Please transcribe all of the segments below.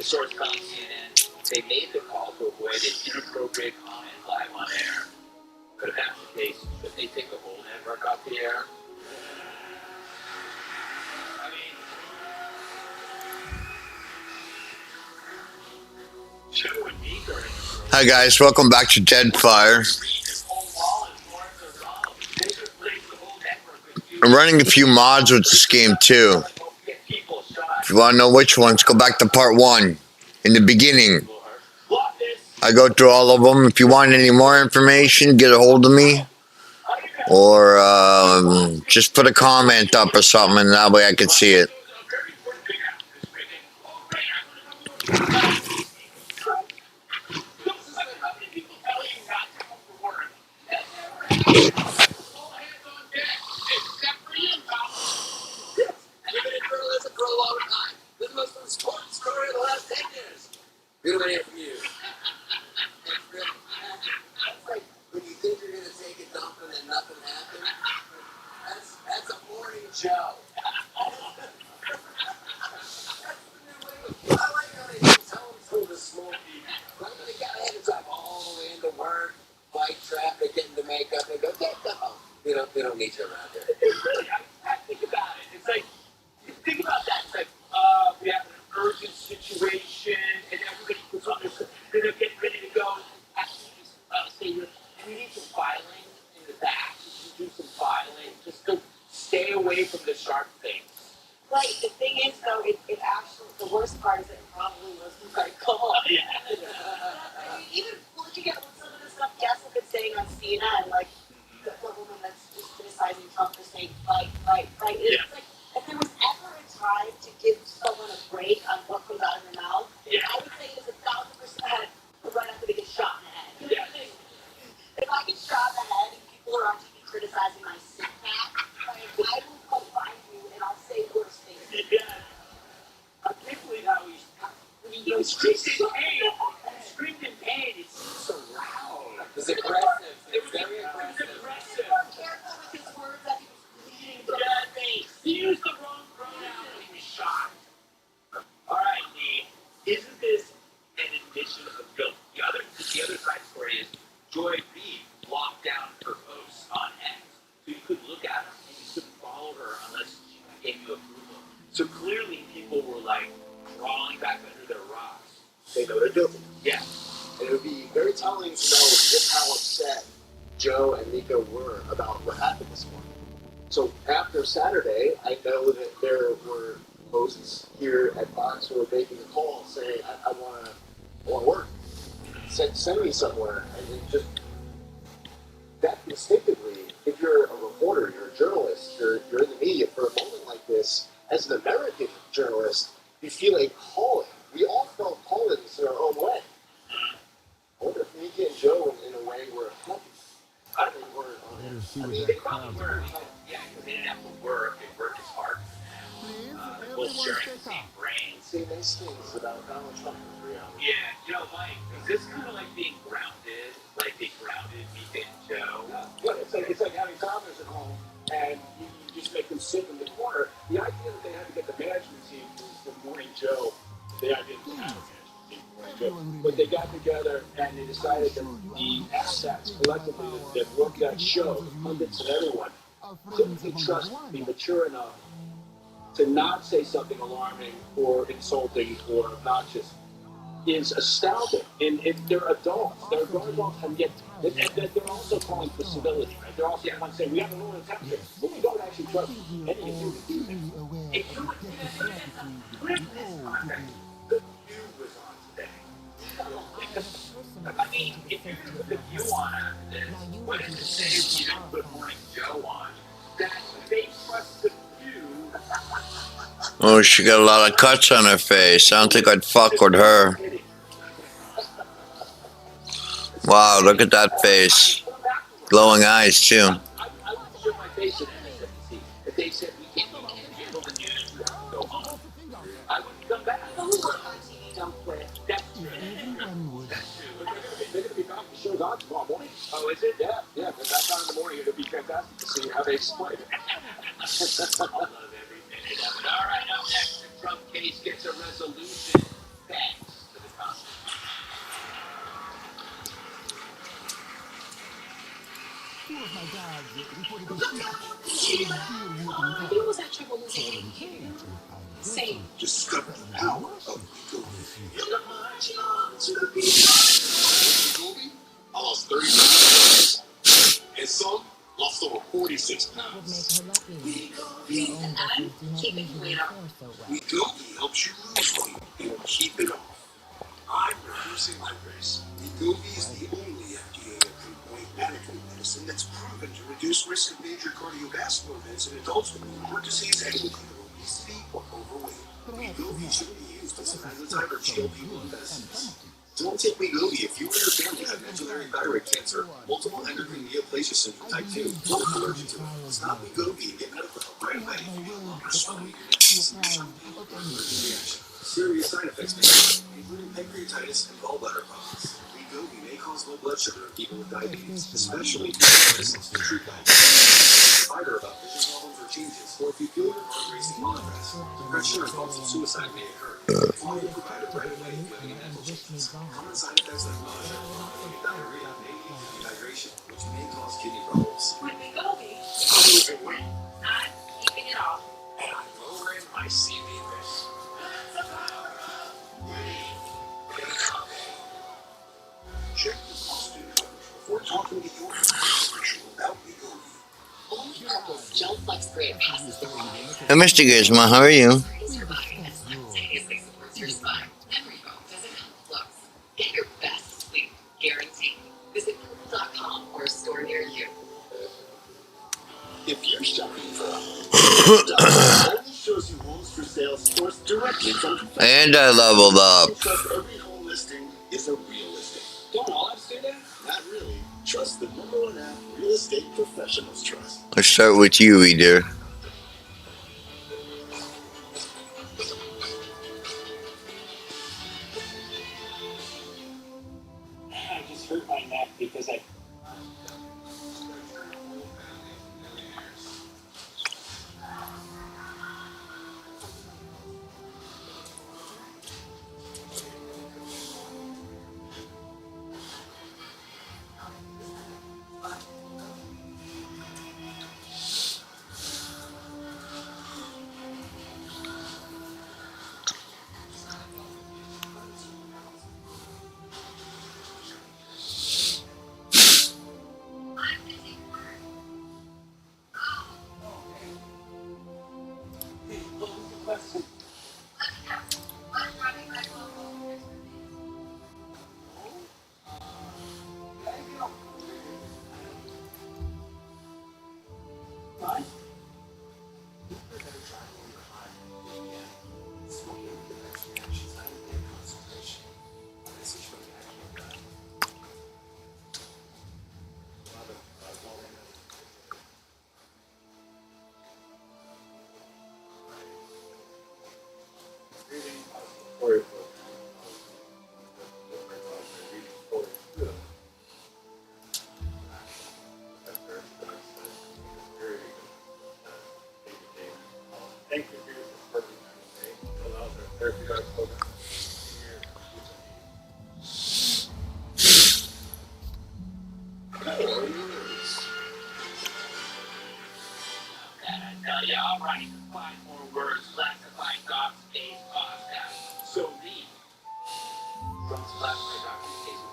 The source called CNN. They made the call to avoid an inappropriate comment live on air. But if that's the case, should they take the whole network off the air? I mean, Joe and Meek are. Hi guys, welcome back to Deadfire. I'm running a few mods with this game too. If you want to know which ones, go back to part 1. In the beginning, I go through all of them. If you want any more information, get a hold of me. Or just put a comment up or something, and that way I can see it. Good to hear from you. That's like when you think you're going to take a dump and then nothing happens. That's a morning show. I like how they tell them so the small people. Like they got ahead of time all the way into work, fight traffic, getting to makeup, and go, get them. They don't need you around here. I think about it. It's like, think about that. It's like, we have an urgent situation, and everybody puts on this, they're getting ready to go. Actually, just say, we need some filing in the back. Just do some filing. Just go stay away from the sharp things. Right. The thing is, though, it actually, the worst part is that it probably was like, come on. Yeah. I mean, even looking at some of the stuff Jess had been saying on CNN, like the woman that's just criticizing Trump for saying fight. It's like, if there was ever a time to give someone a break on what comes out of their mouth, I would say it's 1,000% right after they get shot in the head. You know what I mean? If I get shot in the head and people are on TV criticizing my sick back, I will come find you and I'll say worse things. Yeah. I can't believe how he screamed in pain. He screamed in pain. It seems so loud. It was aggressive. It was very aggressive. He was careful with his words that he was bleeding from his face. He used the wrong pronoun when he was shot. All right, Lee. Isn't this an admission of guilt? The other side story is Joy B locked down her posts on X. So you couldn't look at her and you couldn't follow her unless she gave you approval. So clearly people were like crawling back under their rocks. They know they're guilty. Yeah. And it would be very telling to know just how upset Joe and Nico were about what happened this morning. So after Saturday, I know that there were hosts here at Fox who were making a call saying, I want to work. Send me somewhere. And it just, that instinctively, if you're a reporter, you're a journalist, you're in the media for a moment like this, as an American journalist, you feel a calling. We all felt callings in our own way. I wonder if Mika and Joe, in a way, were happy. They weren't on it. I mean, they probably were. Yeah, because they didn't have to work. They worked as hard. They're both sharing the same brain. Say nice things about Donald Trump in reality. Yeah, Mike, is this kind of like being grounded? Like they grounded Mika and Joe? Yeah, it's like having toddlers at home, and you just make them sit in the corner. The idea that they had to get the management team for Morning Joe, the idea that they had a management team for Morning Joe, but they got together and they decided that the assets collectively that worked that show, the pundits and everyone, typically trust be mature enough to not say something alarming or insulting or obnoxious is astounding. And if they're adults, they're grown adults, and yet they're also calling for civility, right? They're also the ones saying, we have a rule of temperature, but we don't actually trust any of you to do this. If you would put in this context, the View was on today. I mean, if you're going to put the View on after this, what does it say if you didn't put Morning Joe on? That they trust the View. Oh, she got a lot of cuts on her face. I don't think I'd fuck with her. Wow, look at that face. Glowing eyes, too. I would show my face at MSNBC. If they said we can't handle the news, we have to go home. I wouldn't come back. Who worked on TV don't quit. That's true. That's true. But they're going to be back. The show's on tomorrow morning. Oh, is it? Yeah, they're back on in the morning. It'll be fantastic to see how they explain it. I love every minute of it. All right, up next, the Trump case gets a resolution. Bet. It was actually what was saying. Discover the power of Wegovy. I lost 30 pounds. And some lost over 46 pounds. Keeping weight off. Wegovy helps you lose weight and keep it off. I'm reducing my risk. Wegovy is the only FDA-approved weight management medicine that's proven to reduce risk of major cardiovascular events in adults with heart disease and with either obesity or overweight. Wegovy shouldn't be used as a magnetite or GLP-1 medicines. Don't take Wegovy if you or your family have medullary thyroid cancer, multiple endocrine neoplasia syndrome type 2, or allergic to it. Stop Wegovy and get medical help right away if you feel longer swelling in your neck. Serious side effects may occur, including pancreatitis and gallbladder problems. Wegovy may cause low blood sugar in people with diabetes, especially if you take medicines to treat diabetes. Fighter about vision problems or changes, or if you feel your heart racing while at rest. Depression or thoughts of suicide may occur. Follow your provider right away if you have any mental changes. Common side effects like nausea, vomiting, and diarrhea may lead to dehydration, which may cause kidney problems. With Wegovy, I'm losing weight, I'm keeping it off. and I'm lowering my CV risk. Check the posted coverage before talking to your professional about Wegovy. Only Apple's Gel Flex Grade passes the line. Hey, Mr. Gizmo, how are you? Surviving as simultaneously supports your spine. Every phone doesn't help close. Get your best sleep guaranteed. Visit Google.com or a store near you. If you're shopping for a home, only shows you homes for sale sourced directly from professionals. And I leveled up. Trust every home listing is a real listing. Don't all apps do that? Not really. Trust the #1 app real estate professionals trust. Let's start with you, Eder. I just hurt my neck because I. Thank you for your support. It allows our therapy dogs program. Yeah, all right. 5 more words classifying dogs' case cost down. So me. From classified doctor's case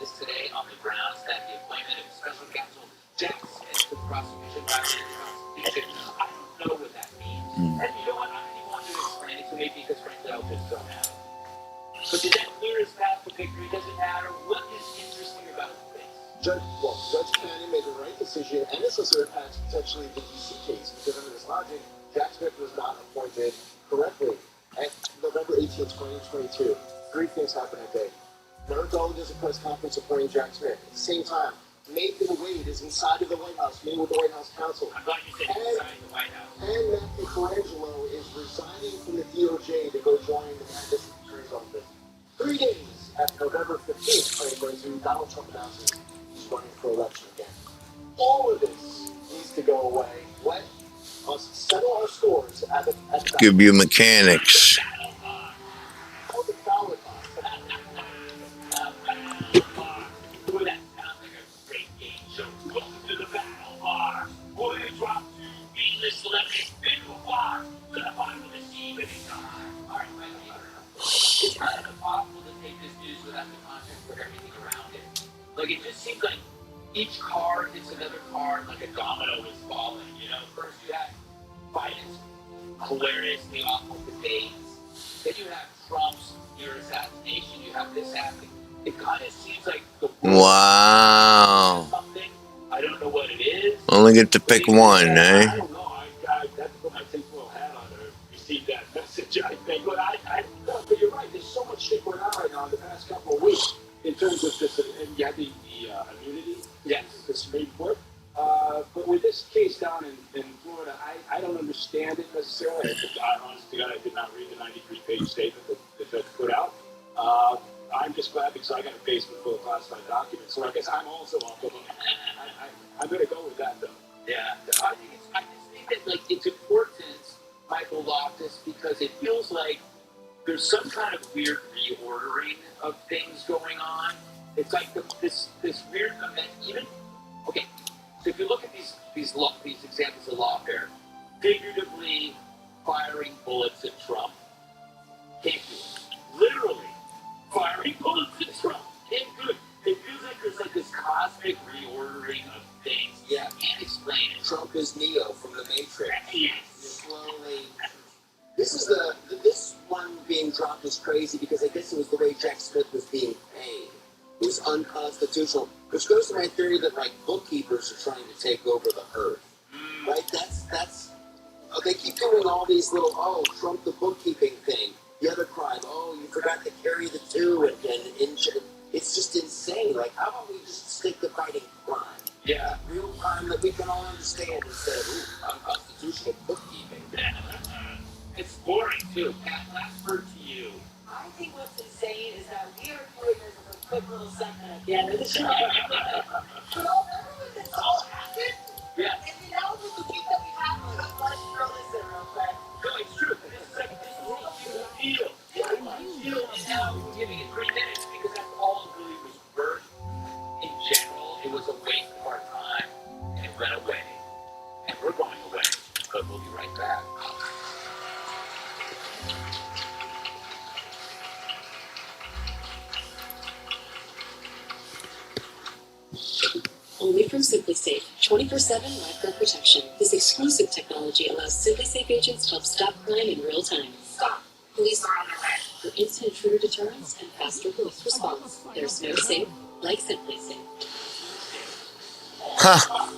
is today on the grounds that the appointment of special counsel Jack Smith to the prosecution violated the Constitution. I don't know what that means. And you know what? I don't even want you to explain it to me because frankly I'll just don't have it. But did that clear his path to victory? Does it matter? What is interesting about this? Judge Cannon made the right decision and this was a potentially the DC case because under this logic, Jack Smith was not appointed correctly. At November 18, 2022, 3 things happened that day. Merrick Garland does a press conference appointing Jack Smith. At the same time, Nathan Wade is inside of the White House, meeting with the White House counsel. I thought you said inside the White House. And Matthew Colangelo is resigning from the DOJ to go join the Magister Attorney's office. 3 days after November 15th, 2022, Donald Trump announces he's running for election again. All of this needs to go away. What? Must settle our scores at the Give you mechanics. Or the ballot box. Boy, that sounds like a great game show. Welcome to the battle bar. kind of impossible to take this news without the context for everything around it. Like, it just seems like each card hits another card like a domino is falling. You know, first you have Biden's hilariously awful debates. Then you have Trump's near assassination. You have this happening. It kind of seems like the world Wow. something. I don't know what it is. Only get to pick one, I eh? don't know. I have to put my tinfoil hat on to receive that message, I think. But but you're right. There's so much shit going on right now in the past couple of weeks in terms of this. And you have the immunity. Yes. The Supreme Court. But with this case down in Florida, I don't understand it necessarily. Honest to God, I did not read the 93-page statement that the judge put out. I'm just glad because I got a basement full of classified documents, so I guess I'm also off the hook. I'm going to go with that, though. Yeah, I just think that like it's important, Michael Loftus, because it feels like there's some kind of weird reordering of things going on. It's like this weird event. Even okay, so if you look at these examples of lawfare, figuratively firing bullets at Trump, can't do it. Literally firing bullets at Trump, can't do it. It feels like there's like this cosmic reordering of things. Yeah, can't explain it. Trump is Neo from the Matrix. Yes. Slowly. This one being dropped is crazy because I guess it was the way Jack Smith was being paid. It was unconstitutional, which goes to my theory that like bookkeepers are trying to take over the earth. Right? That's. They keep doing all these little Trump the bookkeeping thing. The other crime. You forgot to carry the two and it's just insane. Like, how about we just stick to fighting crime? Yeah. Real crime that we can all understand instead of unconstitutional bookkeeping. It's boring too. Pat, last word to you. I think what's insane is that we are doing this as a quick little segment at the end of the show. But remember when this all happened? Yeah. And that was the week that we had. Like, let's throw this in real quick. No, it's true. This is like this is what you feel. And now we're giving it 3 minutes because that's all it really was worth. In general, it was a waste of our time, and it went away. And we're going away, but we'll be right back. Only from SimpliSafe, 24/7 lifeguard protection. This exclusive technology allows SimpliSafe agents to help stop crime in real time. Stop. Police are on their way. For instant intruder deterrence and faster police response, there's no safe like SimpliSafe. Huh.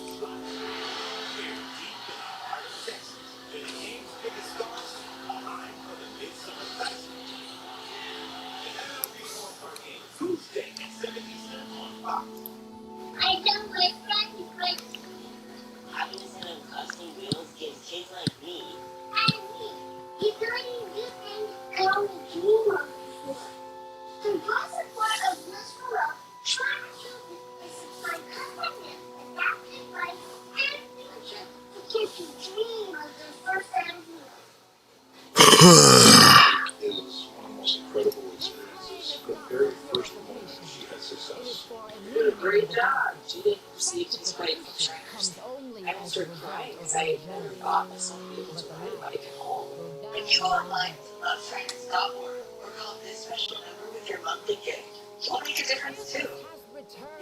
I don't like Rocky Break. I listen to custom wheels gives kids like me. I mean, you don't even do things I only dream of before. The most part of Blissful Love, trying to children is supply custom wheels, adapted life, and future to kids who dream of their first time wheels. It was one of the most incredible experiences. The very first moment she had success. You did a great job. Judith received his grateful shares. I almost started crying because I never thought that someone would be able to ride a bike at home. If you are like a friend stop or call this special number with your monthly gift, you'll make a difference too.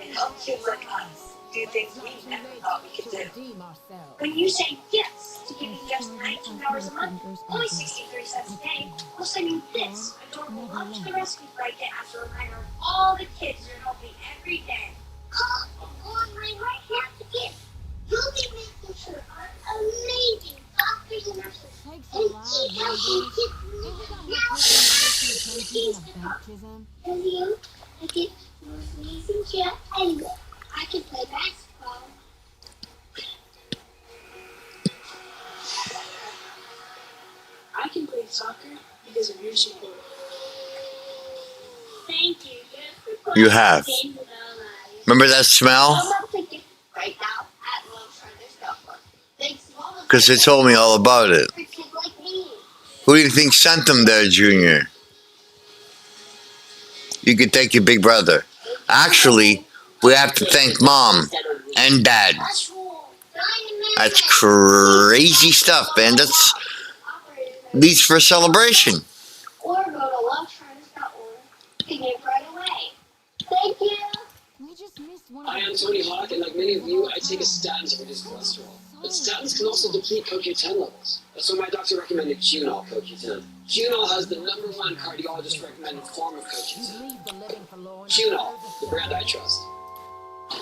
And help kids like us do things we never thought we could do. When you say yes to giving just $19 a month, only 63 cents a day, we'll send you this adorable Lunch to the Rescue blanket as a reminder of all the kids you're helping every day. Call or ring right now to give. You'll be making sure our amazing doctors and nurses and keep helping kids live now and you, I get most amazing chair anywhere. I can play basketball. I can play soccer because of your support. Thank you. You have. Remember that smell? Right now at Love Friday Stuff. Thanks to all of Because they told me all about it. for kids like me. Who do you think sent them there, Junior? You could thank your big brother. Actually, we have to thank Mom and Dad. That's cool. That's crazy stuff, man. That's leads for a celebration. Or go to lovetrends.org to give right away. Thank you. We just missed one I am Tony Hawk, and like many of you, I take a statin to reduce cholesterol. But statins can also deplete CoQ10 levels. That's why my doctor recommended Qunol CoQ10. Qunol has the #1 cardiologist recommended form of CoQ10. Qunol, the brand I trust.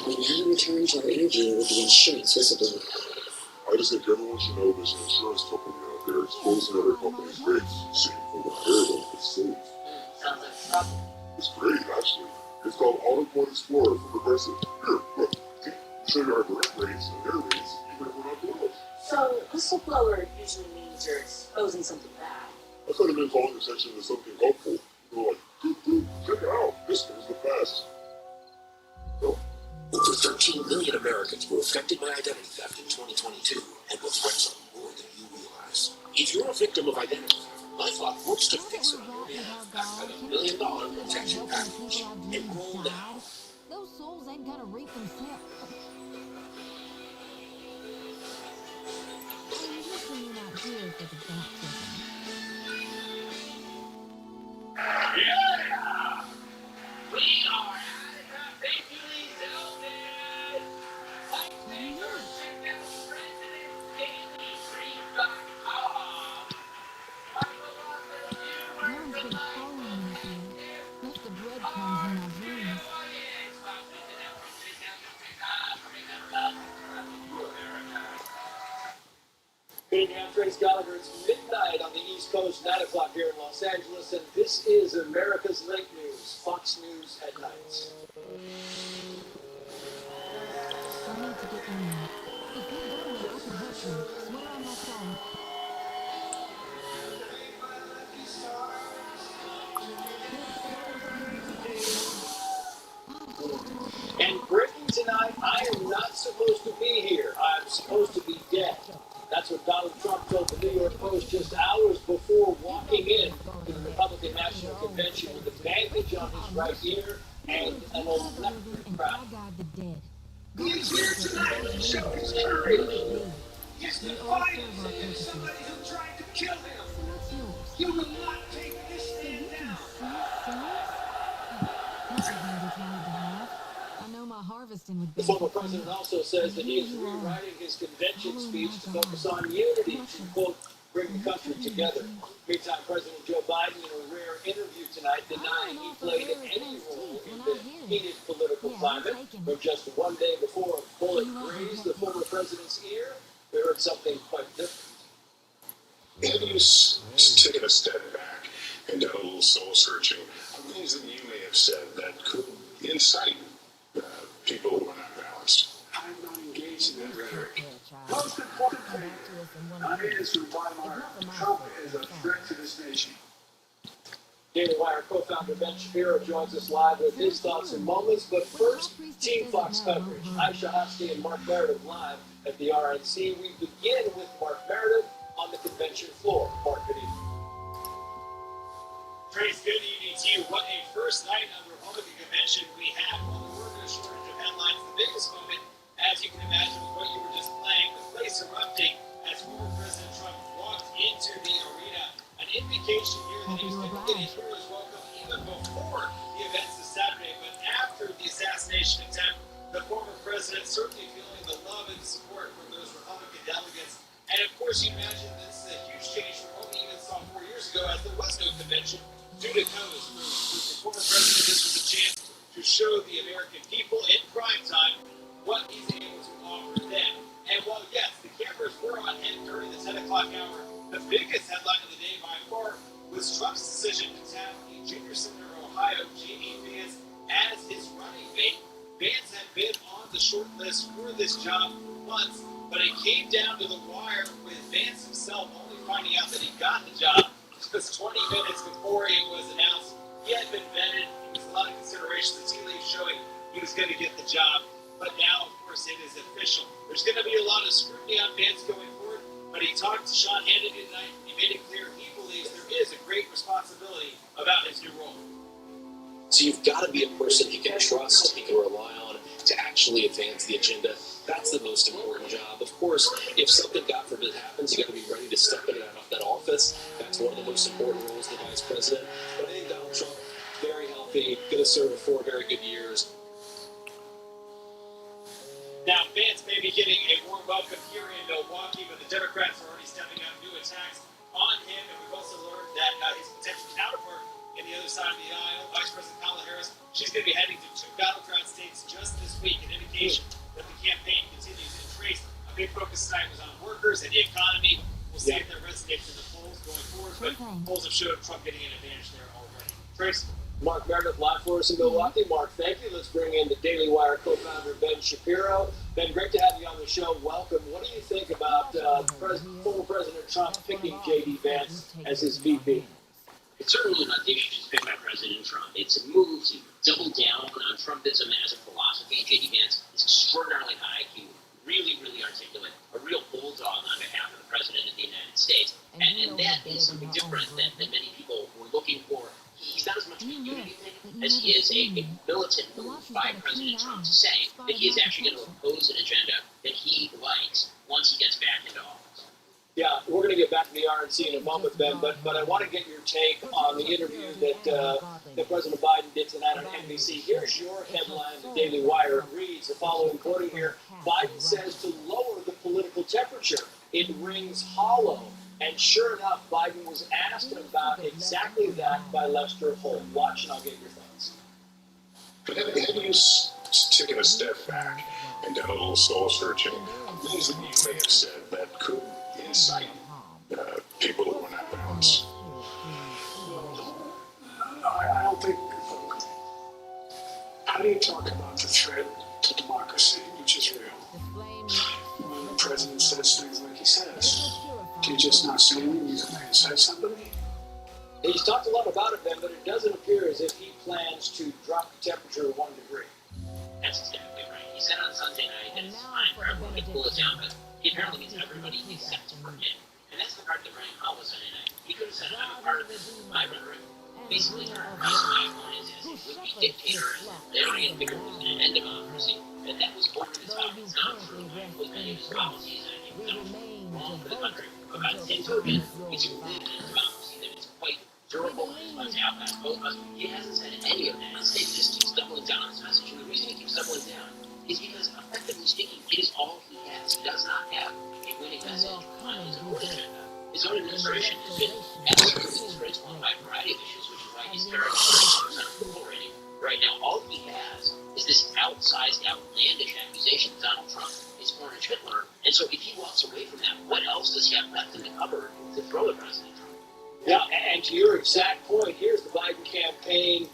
We now return to our interview with the insurance whistleblower. I just think everyone should know there's an insurance company out there exposing other companies' rates, seeking for the paradigm to save. Sounds like trouble. It's great, actually. It's called AutoQuote Explorer from Progressive. Here, look. See? Show you our direct rates and their rates, even if we're not close. So, whistleblower usually means you're exposing something bad. I thought it meant calling attention to something helpful. You know, like, check it out. This is the best. No. Over 13 million Americans were affected by identity theft in 2022, and the threats are more than you realize. If you're a victim of identity theft, LifeLock works to fix it on your behalf. At $1 million protection package. Enroll now. Those souls ain't gonna reap themselves. I'm guessing you're not here for the baptism. Yeah! We are basically zelted! Like they are check out PresidentDailyStream.com. God's been following me here. Left the breadcrumbs in my dreams. Hey, now, Trace Gallagher, it's midnight on the East Coast, 9 o'clock here in Los Angeles, and this is America's Late News, Fox News at night. I need to get in there. If you're going, I can help you. Swear on my phone. And breaking tonight, I am not supposed to be here. I'm supposed to be dead. That's what Donald Trump told the New York Post just hours before walking in to the Republican National Convention with a bandage on his right ear and an electric crowd. I got the dead. He's here tonight to show his courage. He's defiant against somebody who tried to kill him. What's yours? You will not take this stand down. That's a handy talent to have. I know my harvesting would The be. former president also says that he is rewriting his convention speech to focus on unity to, quote, bring the country together. Meantime, President Joe Biden, in a rare interview tonight, denying he played any role in the heated political climate. But just one day before a bullet grazed the former president's ear, we heard something quite different. Have you taken a step back and done a little soul searching on things that you may have said that could incite people who are not balanced? I'm not engaged in that rhetoric. Most importantly, I answer why Trump is a threat to this nation. Daily Wire co-founder Ben Shapiro joins us live with his thoughts and moments. But first, Team Fox coverage. Aisha Hosty and Mark Meredith live at the RNC. We begin with Mark Meredith on the convention floor. Mark, good evening. Trace, good evening to you. What a first night of the Republican convention we had. Well, there were no shortage of headlines. The biggest moment, as you can imagine, was what you were just playing, the place erupting as former President Trump walked into the arena. An indication here that he was going to get a hero's welcome even before the events this Saturday. But after the assassination attempt, the former president certainly feeling the love and support from those Republican delegates. And of course, you imagine this is a huge change from what we even saw 4 years ago, as there was no convention due to COVID. For the former president, this was a chance to show the American people in prime time what he's able to offer them. And while, yes, the cameras were on him during the 10 o'clock hour, the biggest headline of the day by far was Trump's decision to tap the junior senator of Ohio, J.D. Vance, as his running mate. Vance had been on the short list for this job once, but it came down to the wire with Vance himself only finding out that he got the job just 20 minutes before it was announced. He had been vetted. There was a lot of consideration. The tea leaves showing he was going to get the job. But now, of course, it is official. There's going to be a lot of scrutiny on Vance going forward, but he talked to Sean Hannity tonight. He made it clear he believes there is a great responsibility about his new role. So you've got to be a person he can trust, he can rely on, to actually advance the agenda. That's the most important job. Of course, if something, God forbid, happens, you got to be ready to step into that office. That's one of the most important roles of the vice president. But I think Donald Trump, very healthy, going to serve for 4 very good years. Now, Vance may be getting a warm welcome here in Milwaukee, but the Democrats are already stepping up new attacks on him. And we've also learned that his potential counterpart in the other side of the aisle, Vice President Kamala Harris, she's going to be heading to 2 battleground states just this week, an indication that the campaign continues to trace. A big focus tonight was on workers and the economy. We'll see if that resonates in the polls going forward, but polls have showed Trump getting an advantage there already. Trace? Mark Meredith live for us in Milwaukee. Mark, thank you. Let's bring in the Daily Wire co-founder, Ben Shapiro. Ben, great to have you on the show. Welcome. What do you think about former President Trump picking J.D. Vance as his VP? It's certainly an audacious pick by President Trump. It's a move to double down on Trumpism as a philosophy. J.D. Vance is extraordinarily high IQ, really, really articulate, a real bulldog on behalf of the President of the United States. And that is something different than many people were looking for. He's not as much a unity thing as he is a militant move by President Trump to say that he is actually going to oppose an agenda that he likes once he gets back into office. Yeah, we're going to get back to the RNC in a moment, Ben, but I want to get your take on the interview that President Biden did tonight on NBC. Here's your headline, the Daily Wire. It reads, the following quoting here, Biden says to lower the political temperature. It rings hollow. And sure enough, Biden was asked about exactly that by Lester Holt. Watch and I'll get your thoughts. But have you taken a step back and done a little soul searching? Things that you may have said that could incite people who are not balanced. I don't think. How do you talk about the threat to democracy, which is real, when the president says things like he says? Do you just not say anything because they incite somebody? He's talked a lot about it, Ben, but it doesn't appear as if he plans to drop the temperature 1 degree. That's exactly right. He said on Sunday night that it's fine for everyone to cool it down, but he apparently means everybody except for him. And that's the part that rang hollow Sunday night. He could have said, I'm a part of my rhetoric. Basically, my point is it would be dictator and Aryan figure was going to end democracy. And that was over the top. It's not true. With many of his policies, I think that was wrong for the country. But by the same token, it's a live in a democracy that is quite durable and is much outcast both of us. He hasn't said any of that. Instead, he just keeps doubling down on his message. And the reason he keeps doubling down is because, effectively speaking, it is all he has. He does not have a winning message on his own agenda. His own administration has been absolutely disgraceful on a variety of issues, which is why he's carrying 40% approval rating. Right now, all he has is this outsized, outlandish accusation that Donald Trump is Orange Hitler. And so if he walks away from that, what else does he have left in the cupboard to throw at President Trump? Yeah, and to your exact point, here's the Biden campaign,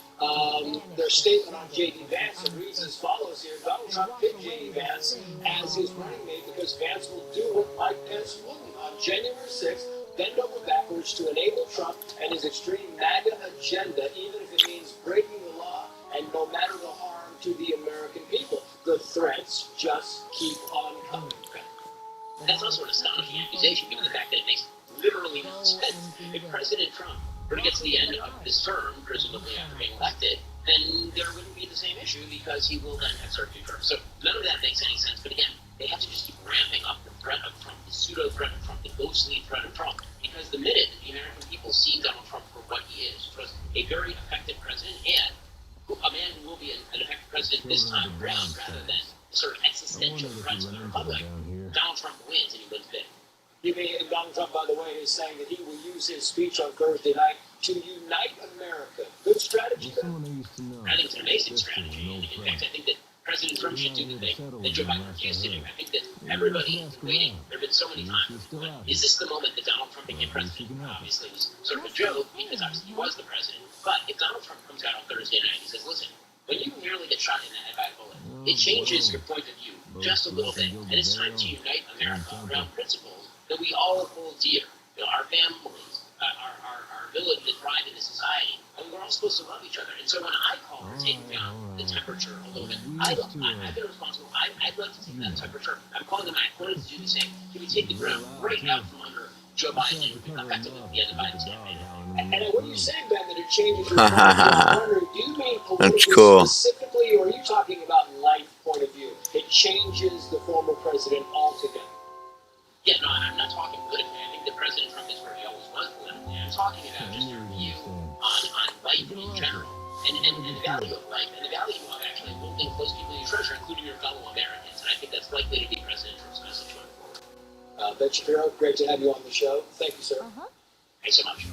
their statement on J.D. Vance. It reads as follows here. Donald Trump picked J.D. Vance as his running mate because Vance will do what Mike Pence wouldn't. On January 6th, bend over backwards to enable Trump and his extreme MAGA agenda, even if it means breaking the law, and no matter the harm to the American people. The threats just keep on coming. That's also an astonishing accusation, given the fact that it makes literally no sense. If President Trump were to get to the end of his term, presumably after being elected, then there wouldn't be the same issue because he will then have served 2 terms. So none of that makes any sense. But again, they have to just keep ramping up the threat of Trump, the pseudo-threat of Trump, the ghostly threat of Trump. Because the minute the American people see Donald Trump for what he is, was a very effective president and a man who will be an effective president this time around, rather than sort of existential threats to the Republic, Donald Trump wins and he wins big. You mean Donald Trump, by the way, is saying that he will use his speech on Thursday night to unite America. Good strategy, Ben? I think it's an amazing strategy. And in fact, I think that President Trump should do the thing that Joe Biden refused to do. I think that everybody is waiting. There have been so many times. Is this the moment that Donald Trump became president? Obviously, it was sort of a joke because obviously he was the president. But if Donald Trump comes out on Thursday night and says, listen, when you nearly get shot in the head by a bullet, it changes your point of view just a little bit. And it's time to unite America around principles that we all hold dear. You know, our families, our ability to thrive in a society. I mean, we're all supposed to love each other. And so when I call for taking down the temperature a little bit, I've been responsible. I'd like to take that temperature. I'm calling on my opponents to do the same. Can we take the ground right out from under Joe Biden and effectively the end of Biden's campaign? And when you say, Ben, that it changes your point of view, I'm wondering, do you mean That's politically cool. specifically, or are you talking about life point of life in general, and the value of life, and the value of actually holding close people you treasure, including your fellow Americans. And I think that's likely to be President Trump's message going forward. Ben Shapiro, great to have you on the show. Thank you, sir. Thanks so much.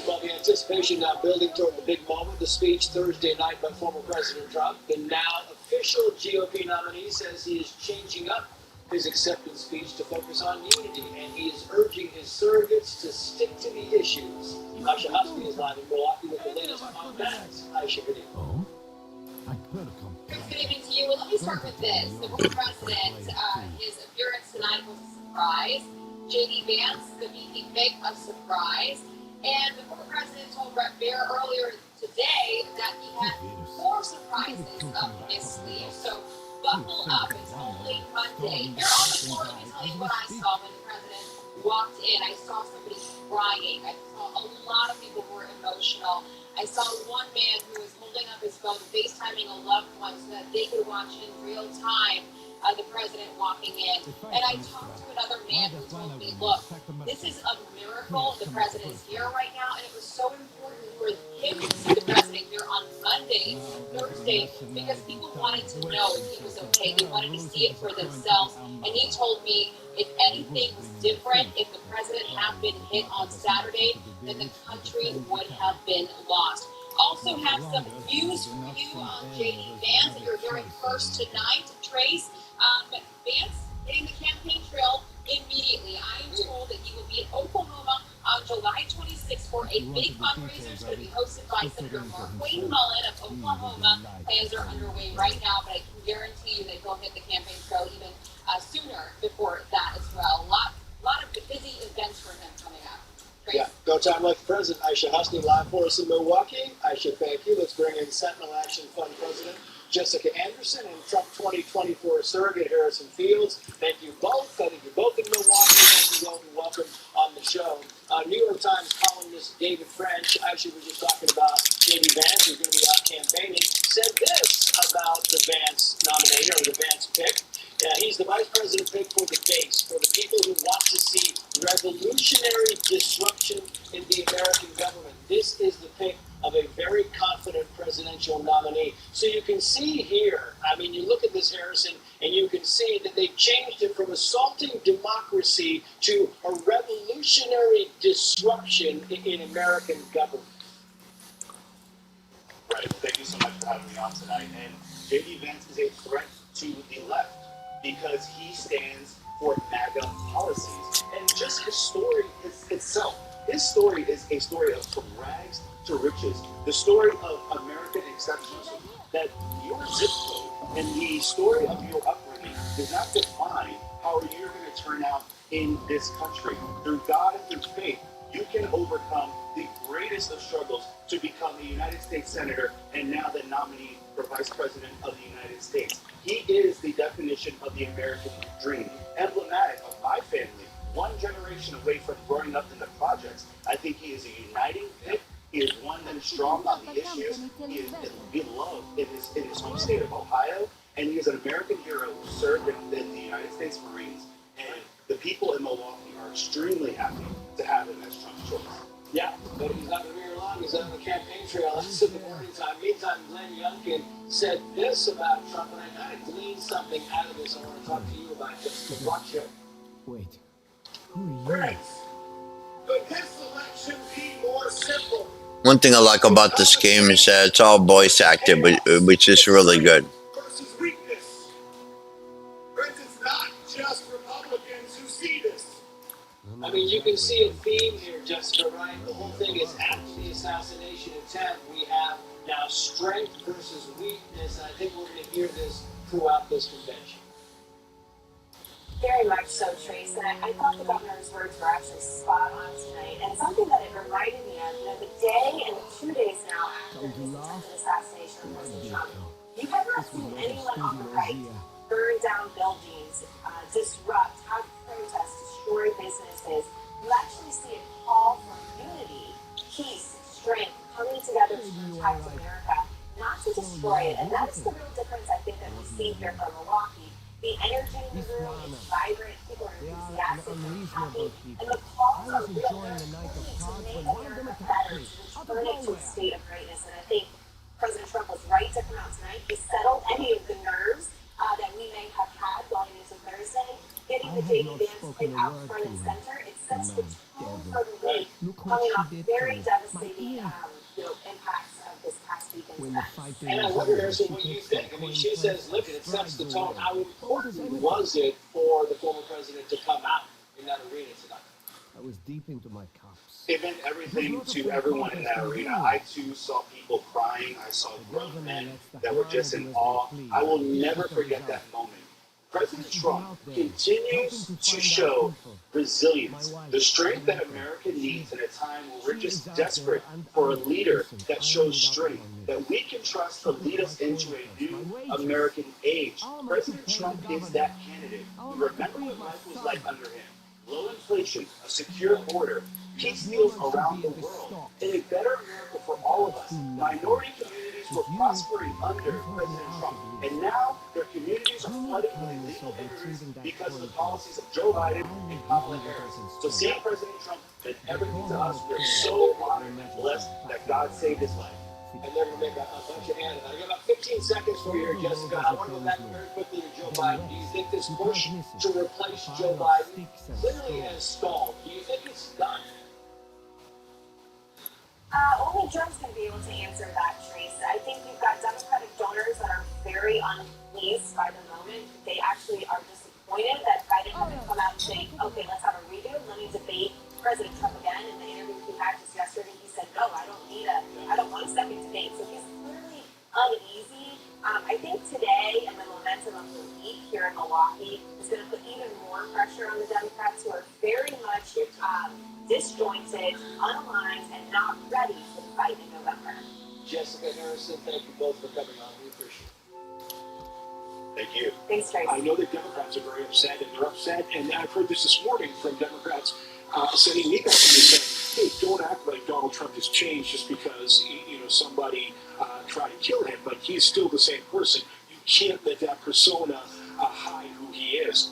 Well, the anticipation now building toward the big moment, the speech Thursday night by former President Trump. The now official GOP nominee says he is changing up his acceptance speech to focus on unity, and he is urging his surrogates to stick to the issues. Aisha Husky is live in Milwaukee with the latest on that. Aisha, good evening. Good evening to you. Well, let me start with this. The former president, his appearance tonight was a surprise. J.D. Vance, the VP pick, a surprise. And the former president told Vendir earlier today that he had 4 surprises up his sleeve. So buckle up. It's only Monday. Here on the floor, let me tell you what I saw when the president walked in. I saw somebody crying. I saw a lot of people who were emotional. I saw one man who was holding up his phone, FaceTiming a loved one so that they could watch in real time the president walking in. And I talked to another man who told me, look, this is a miracle. The president is here right now, and it was so important for him to see the president here on Monday, Thursday, because people wanted to know if he was okay. They wanted to see it for themselves. And he told me if anything was different, if the president had been hit on Saturday, then the country would have been lost. Also have some news for you on J.D. Vance that you're hearing first tonight. Trace, Vance hitting the campaign trail immediately. I am told that he will be in Oklahoma on July 26th for a big fundraiser. It's going to be hosted by Senator Wayne Mullen of Oklahoma. Plans are underway right now, but I can guarantee you that he'll hit the campaign trail even sooner before that as well. A lot of busy events for him coming up. Trace? Yeah, go time like the president. Aisha Husky live for us in Milwaukee. Aisha, thank you. Let's bring in Sentinel Action Fund President Jessica Anderson and Trump 2024 surrogate Harrison Fields. Thank you both. I think you're both in Milwaukee. Thank you both and welcome on the show. New York Times columnist David French, actually was just talking about J.D. Vance, who's going to be out campaigning, said this about the Vance nominee or the Vance pick. He's the vice president pick for the base, for the people who want to see revolutionary disruption in the American government. This is the pick of a very confident presidential nominee. So you can see here, I mean, you look at this, Harrison, and you can see that they changed it from assaulting democracy to a revolutionary disruption in American government. Right. Thank you so much for having me on tonight. And J.D. Vance is a threat to the left because he stands for MAGA policies. And just his story itself, his story is a story of from rags to riches. The story of American exceptionalism, that your zip code and the story of your upbringing does not define how you're going to turn out in this country. Through God and through faith, you can overcome the greatest of struggles to become a United States Senator and now the nominee for Vice President of the United States. He is the definition of the American dream, emblematic of my family, one generation away from growing up in the projects. I think he is a uniting pick. He is one that is strong on the issues. He is beloved in his home state of Ohio, and he is an American hero who served in the United States Marines. And the people in Milwaukee are extremely happy to have him as Trump's choice. Yeah, but he's not going to be here long. He's on the campaign trail. That's in the morning time. Meantime, Glenn Youngkin said this about Trump, and I kind of gleaned something out of this I want to talk to you about. Just watch it. Wait. Who are you? Friends, could this election be more simple? One thing I like about this game is that it's all voice acted, which is really good. Versus weakness. Friends, it's not just Republicans who see this. I mean, you can see a theme here, Jessica, right? The whole thing is after the assassination attempt, we have now strength versus weakness, and I think we're going to hear this throughout this convention. Very much so, Trace. And I thought the governor's words were actually spot on tonight. And something that it reminded me of, the day and the 2 days now after this attempted assassination of President Trump, you have not seen anyone on the right burn down buildings, disrupt, have protests, destroy businesses. You actually see a call for unity, peace, strength, coming together to protect America, not to destroy it. And that's the real difference, I think, that we see here from Milwaukee. The energy in the room is vibrant, people are enthusiastic and happy, and the calls are real. They're to make America better, to return it to a state of greatness. it out front and center. It sets the tone for the week, coming off very devastating, impacts of this past weekend's events. And I wonder, Harrison, what you think. I mean, she says, look, it sets the tone. How important was it for the former president to come out in that arena tonight? I was deep into my cups. It meant everything to everyone in that arena. I, too, saw people crying. I saw grown men that were just in awe. I will never forget that moment. President Trump continues to show resilience, the strength that America needs in a time where we're just desperate for a leader that shows strength, that we can trust to lead us into a new American age. President Trump is that candidate. We remember what life was like under him. Low inflation, a secure border, peace deals around the world, and a better America for all of us. Minority communities were prospering under President Trump, and now their communities are flooding with illegal immigrants because of the policies of Joe Biden and Kamala Harris. So seeing President Trump meant everything to us. We're so honored and blessed that God saved his life. And then we'll make a bunch of hands. I got about 15 seconds for you here, Jessica. I want to go back very quickly to Joe Biden. Do you think this push to replace Joe Biden clearly has stalled? Do you think it's done? Only Joe's going to be able to answer that, Trace. I think you've got Democratic donors that are very unpleased by the moment. They actually are disappointed that Biden hasn't come out and say, okay, let's have a redo. Let me debate President Trump again. In the interview he had just yesterday, he said, no, I don't want a second debate. So he's clearly uneasy. I think today and the momentum of the week here in Milwaukee is going to put even more pressure on the Democrats, who are very much disjointed, unaligned, and not ready to fight in November. Jessica Harrison, thank you both for coming on. We appreciate it. Thank you. Thanks, Trace. I know that Democrats are very upset, and they're upset, and I've heard this morning from Democrats sending me back and saying, hey, don't act like Donald Trump has changed just because somebody tried to kill him, but he's still the same person. You can't let that persona hide who he is.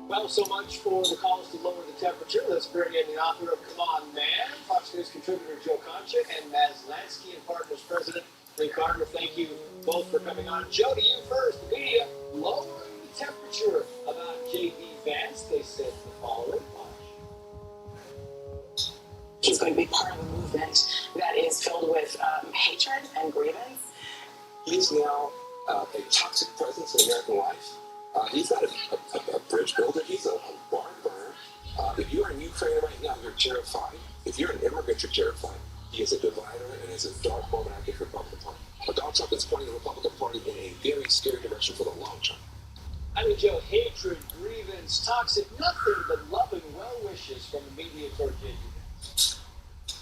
Well, so much for the calls to lower the temperature. Let's bring in the author of Come On Man, Fox News contributor Joe Concha, and Maz Lansky and Partners President Lee Carter. Thank you both for coming on. Joe, to you first. The media lowering the temperature about J.D. Vance. They said the following. He's going to be part of a movement that is filled with hatred and grievance. He's now a toxic presence in American life. He's not a bridge builder. He's a barn burner. If you're in Ukraine right now, you're terrified. If you're an immigrant, you're terrified. He is a divider and is a dark moment I think for the Republican Party. But Donald Trump is pointing the Republican Party in a very scary direction for the long term. I mean, Joe, hatred, grievance, toxic, nothing but loving well wishes from the media toward J.D. Vance.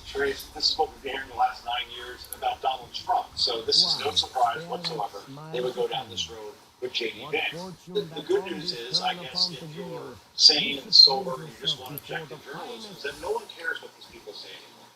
Trace, this is what we've been hearing the last 9 years about Donald Trump. So this is no surprise whatsoever. They would go down this road with J.D. Vance. The good news is, I guess, if you're sane and sober and you just want objective journalism, is that no one cares what these people say anymore.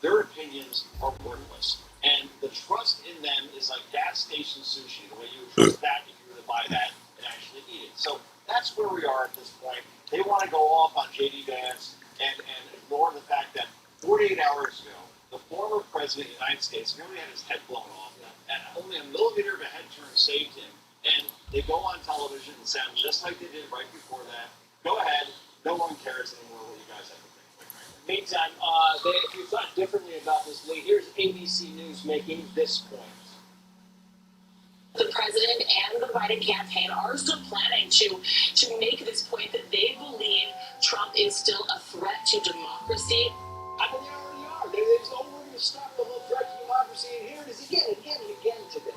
Their opinions are worthless. And the trust in them is like gas station sushi, the way you would trust that if you were to buy that and actually eat it. So that's where we are at this point. They want to go off on J.D. Vance and ignore the fact that 48 hours ago, the former president of the United States nearly had his head blown off, and only a millimeter of a head turn saved him. And they go on television and sound just like they did right before that. Go ahead. No one cares anymore what you guys have to think. Meantime, if you thought differently about this, Lee, here's ABC News making this point. The president and the Biden campaign are still planning to make this point that they believe Trump is still a threat to democracy. I mean, they already are. They're going to stop the whole threat to democracy, and here it is again today.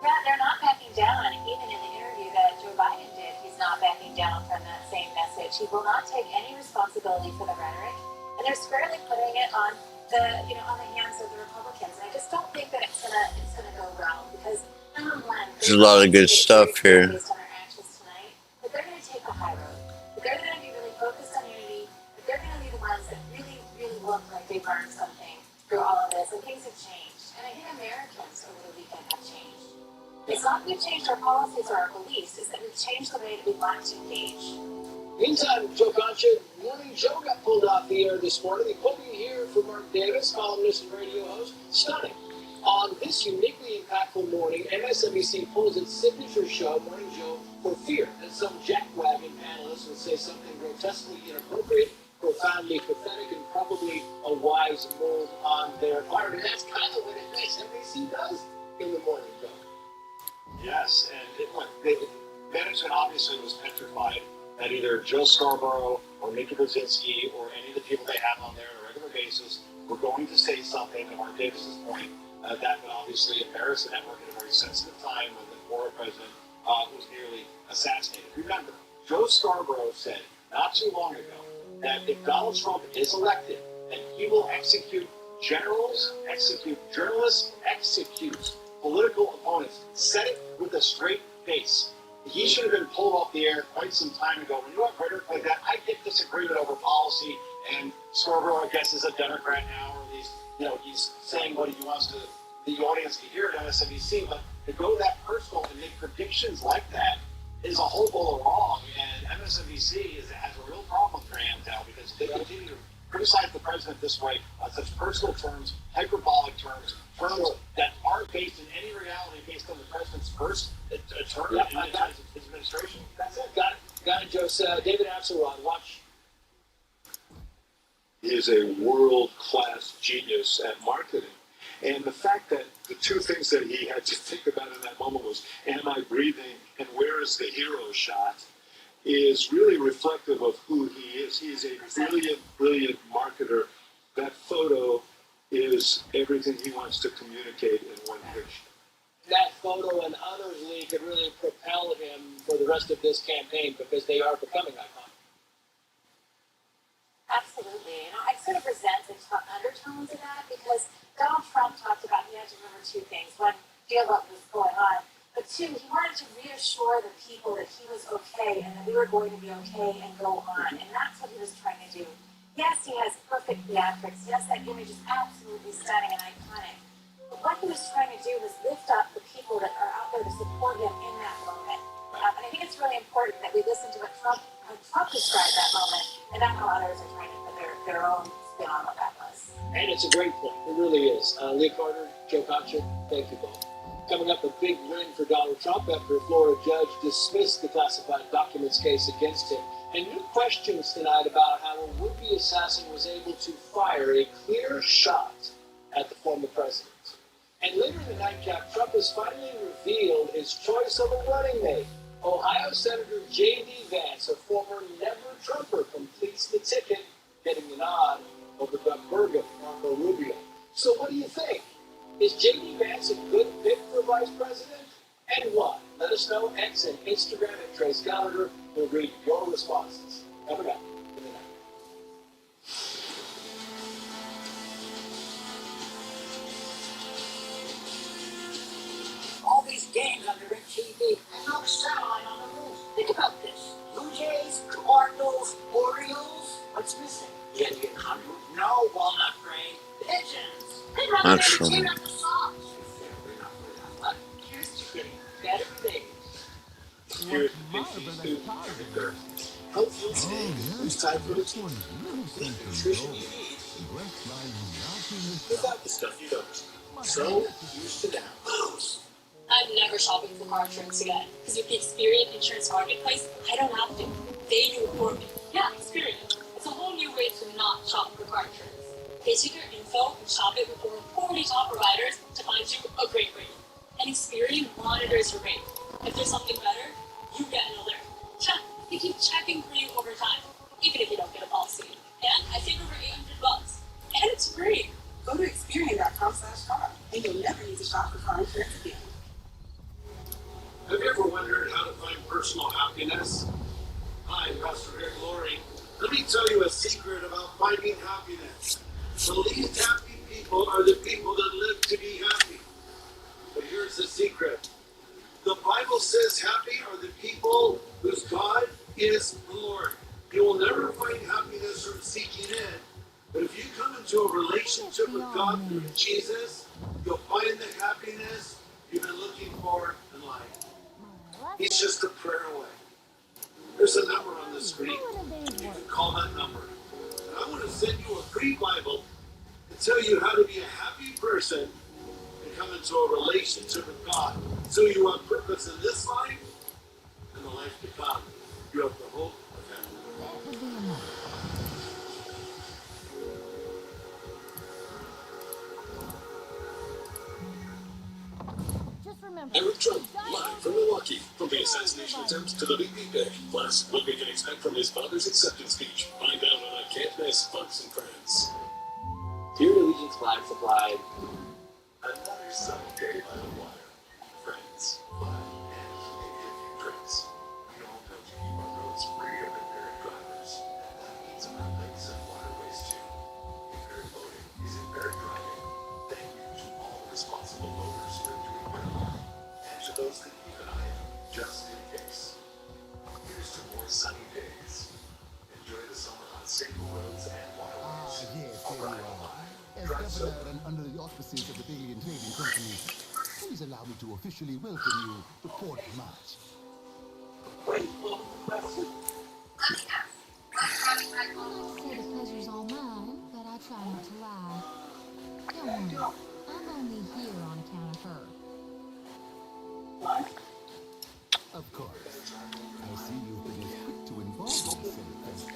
Yeah, they're not backing down. Even in the interview that Joe Biden did, he's not backing down from that same message. He will not take any responsibility for the rhetoric, and they're squarely putting it on the hands of the Republicans. And I just don't think that it's gonna go well, because number one, there's a lot of good stuff here. Based on our actions tonight, but they're going to take the high road. But they're going to be really focused on unity. But they're going to be the ones that really, really look like they learned something through all of this, and things have changed. And I think Americans over the weekend have changed. It's not that we've changed our policies or our beliefs, it's that we've changed the way that we want to engage. Meantime, Joe Concha, Morning Joe got pulled off the air this morning. They put you here for Mark Davis, columnist and radio host. Stunning. On this uniquely impactful morning, MSNBC pulls its signature show, Morning Joe, for fear that some jackwagon analyst will say something grotesquely inappropriate, profoundly pathetic, and probably a wise move on their part. And that's kind of what MSNBC does in the morning show. Yes, and management obviously was petrified that either Joe Scarborough or Nikki Brzezinski or any of the people they have on there on a regular basis were going to say something, to Mark Davis's point, that would obviously embarrass the network at a very sensitive time when the former president was nearly assassinated. Remember, Joe Scarborough said not too long ago that if Donald Trump is elected, then he will execute generals, execute journalists, execute political opponents. Said it with a straight face. He should have been pulled off the air quite some time ago. When you have rhetoric like that, I get disagreement over policy, and Scarborough, I guess, is a Democrat now, or he's saying what he wants to the audience to hear at MSNBC, but to go that personal and make predictions like that is a whole bowl of wrong, and MSNBC has a real problem with Graham now because they continue to criticize the president this way on such personal terms, hyperbolic terms that aren't based in any reality based on the president's first term in his administration. That's it. Got it, Joe. David Axelrod, watch. He is a world-class genius at marketing. And the fact that the two things that he had to think about in that moment was, am I breathing and where is the hero shot, is really reflective of who he is. He is a brilliant, brilliant marketer. That photo is everything he wants to communicate in one picture. That photo and others leak could really propel him for the rest of this campaign because they are becoming iconic. Absolutely. I sort of resent the undertones of that because Donald Trump talked about he had to remember two things. One, deal what was going on. But two, he wanted to reassure the people that he was okay and that we were going to be okay and go on. And that's what he was trying to do. Yes, he has perfect theatrics. Yes, that image is absolutely stunning and iconic. But what he was trying to do was lift up the people that are out there to support him in that moment. And I think it's really important that we listen to how Trump described that moment and not how others are trying to put their own spin on what that was. And it's a great point. It really is. Lee Carter, Joe Concha, thank you both. Coming up, a big win for Donald Trump after a Florida judge dismissed the classified documents case against him. And new questions tonight about how a would-be assassin was able to fire a clear shot at the former president. And later in the nightcap, Trump has finally revealed his choice of a running mate. Ohio Senator J.D. Vance, a former never-Trumper, completes the ticket, getting the nod over Doug Burgum, Marco Rubio. So what do you think? Is J.D. Vance a good pick for vice president? And why? Let us know. X and Instagram at Trace Gallagher. We'll read your responses. Coming up in the night. All these games on the TV and no satellite on the roof. Think about this. Blue Jays, Cardinals, Orioles. What's missing? Indian hunter? No walnut grain. Pigeons. That's true. Better days. Here's the student. Hopefully today is time for the team. The nutrition you need without the stuff you don't. So used to now. Lose. I'm never shopping for car insurance again. Because with the Experian Insurance Marketplace, I don't have to. They do it for me. Yeah, Experian. It's a whole new way to not shop for car insurance. They take your info and shop it with over 40 top providers to find you a great rate. And Experian monitors your rate. If there's something better, you get an alert. Check. They keep checking for you over time, even if you don't get a policy. And I save over $800. And it's free. Go to Experian.com/car and you'll never need to shop for car insurance again. Have you ever wondered how to find personal happiness? Hi, Pastor Rick Laurie. Let me tell you a secret about finding happiness. The least happy people are the people that live to be happy. But here's the secret. The Bible says happy are the people whose God is the Lord. You will never find happiness from seeking it. But if you come into a relationship with God through Jesus, you'll find the happiness you've been looking for in life. He's just a prayer away. There's a number on the screen. You can call that number. And I want to send you a free Bible and tell you how to be a happy person and come into a relationship with God so you have purpose in this life and the the life to come. You have the hope of heaven. That would be enough. Just remember, Eric Trump, die live hard from with Milwaukee, from the assassination attempt to the VP pick. Plus, what we can expect from his father's acceptance speech. Find out on I Can't Miss Fox and Friends. Dear Allegiance flag supplied. Another sunny day by the water. Friends, fun, and maybe a few drinks. We all know to keep our roads free of impaired drivers. That means our lakes and waterways too. Impaired loading is impaired driving. Thank you to all responsible voters who are doing their part. And to those that keep an eye out, just in case. Here's to more sunny days. Enjoy the summer on safer roads and waterways. Yes, there you are. As Drive governor sober. and under the auspices of the Alien Trading Company, please allow me to officially welcome you to Port March. Wait, well, question. I say the pleasure's all mine, but I try not to lie. Don't worry, I'm only here on account of her. Of course. I see you've been as quick to involve yourself as that.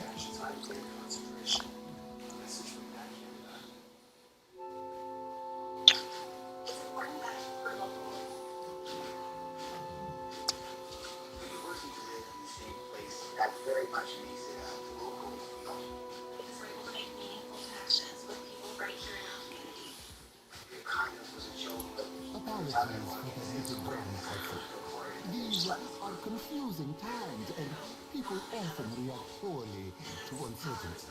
Working today in the same place, that very much makes it a local feel. Because we're able to make meaningful connections with people right here in our community. Your kindness was a joke, but Apologies for the little brown outfit. These are confusing times, and people often react poorly to uncertainty.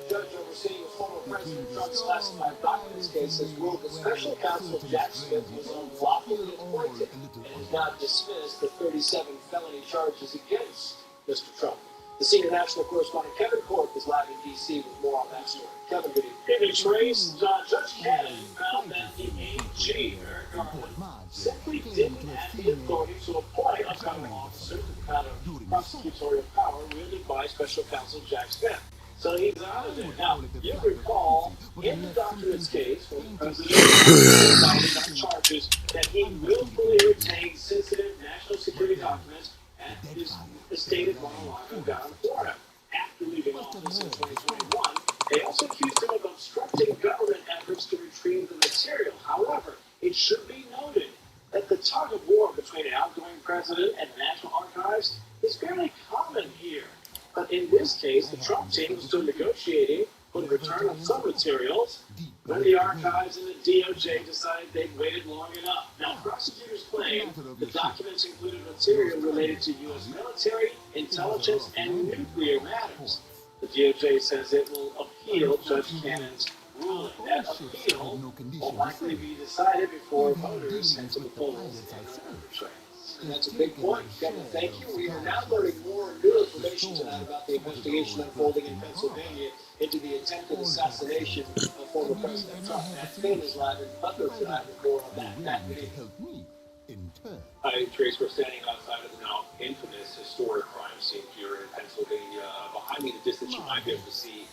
Judge overseeing the former President Trump's classified documents case has ruled that Special Counsel Jack Smith was unlawfully appointed and has not dismissed the 37 felony charges against Mr. Trump. The senior national correspondent Kevin Corp is live in D.C. with more on that story. Kevin, good evening. Trace, Judge Cannon found that the AG, Eric Garland, simply didn't have the authority to appoint a federal officer to the kind of prosecutorial power wielded by Special Counsel Jack Smith. So he's out of it. Now, you recall, in the documents case, when the president charges that he willfully retained sensitive national security documents at his estate at Mar-a-Lago down in Florida. After leaving office in 2021, they also accused him of obstructing government efforts to retrieve the material. However, it should be noted that the tug of war between an outgoing president and the National Archives is fairly common here. But in this case, the Trump team was still negotiating for the return of some materials when the archives and the DOJ decided they'd waited long enough. Now, prosecutors claim the documents included material related to U.S. military, intelligence, and nuclear matters. The DOJ says it will appeal Judge Cannon's ruling. That appeal will likely be decided before voters head to the polls. And that's a big point. Kevin, thank you. We are now learning more new information tonight about the investigation unfolding in Pennsylvania into the attempted assassination of former President Trump. Matt Finn is live in Butler tonight with more on that. Matt, good evening. Hi, Trace. We're standing outside of the now infamous historic crime scene here in Pennsylvania. Behind me, the distance, you might be able to see